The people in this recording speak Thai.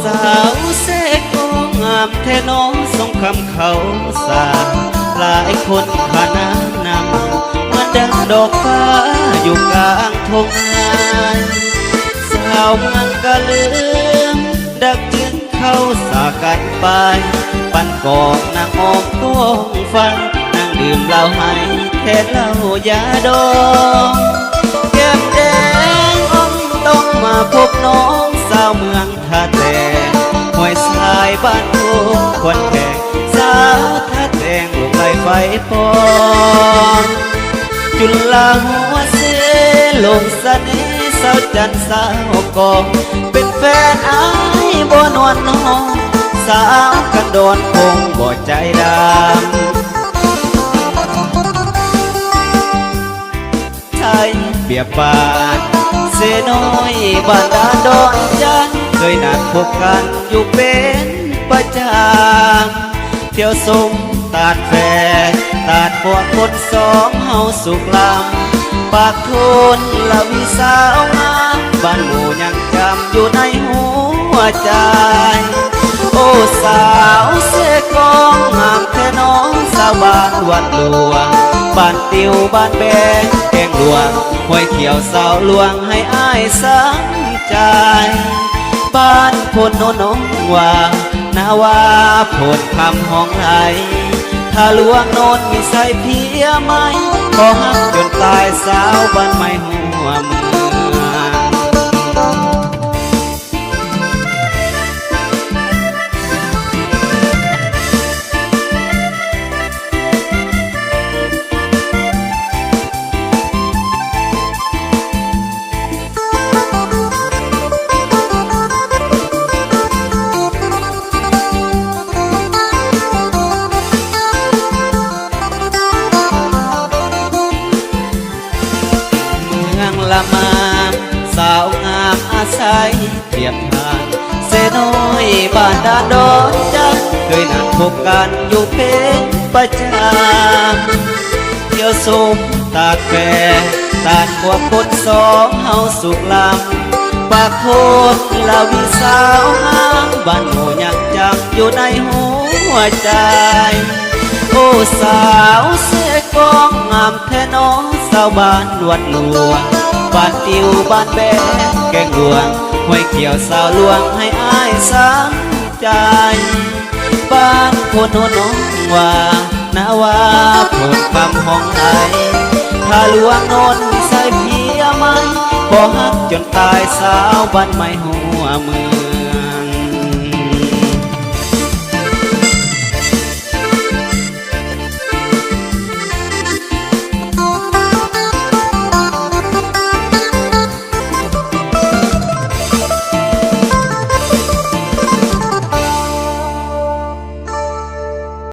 สาวเสกโองามแท่น้องทรงคำเขาสาหลายคนขานานำมาดังดอกฟ้าอยู่กลางทงนาสาวเมืองกะลืมดักจึงเข้าสากันไปปั่นกอกนางออกต้วงฟังนางดื่มเหล้าให้แทนเหล้ายาดองแก้มแดงอ่องต้องมาพบน้องสาวเมืองท่าแตงห้วยทรายบ้านทุ่งควนแขกสาวท่าแตงลูกไหลไฟปอนจุฬาหัวเสลงเสน่ห์สาวจันทร์สาวกองเป็นแฟนอายบ่นวลน้องสาวกันโดนคงบ่ใจดำไทยเบียบบานเสน้อยบ้านดาดอนจันเคยนัดพบกันอยู่เป็นประจำเที่ยวสมตาดแฟตาดพวกคนสองเฮาสุขลำปากทุนละวิสาวงามบ้านหมู่ยังจำอยู่ในหัวใจโอ้สาวเสกองงามแท่น้องสาวบ้านวัดหลวงบ้านติวบ้านแบงแกงหลวงห้วยเขียวสาวหลวงให้อ้ายสังใจบ้านพนโนนงว่านาวาโพดคำห้องไหลถ้าหลวงโนนมีใส่เพียไหมขอหักจนตายสาวบ้านไม่หัวเมืองละมามสาวงามอาศัยเทียบทานเสน้อยบ้านดาดอนจันเคยนัดพบกันอยู่เป็นประจำเที่ยวสมตาดแฟตาดพวกคนสองเฮาสุขลำปากโคตรลาวิสาวงามบ้านหมู่ยังจำอยู่ในหัวใจโอ้สาวเสกองงามแท่น้องสาวบ้านวัดหลวงบ้านติวบ้านแบงแกงหลวงห้วยเขียวสาวหลวงให้อ้ายสังใจบ้านพนโนนงว่านาวาโพดคำห้องไหลถ้าหลวงโนนมีใส่เพียไหมขอหักจนตายสาวบ้านไม่หัวเมือง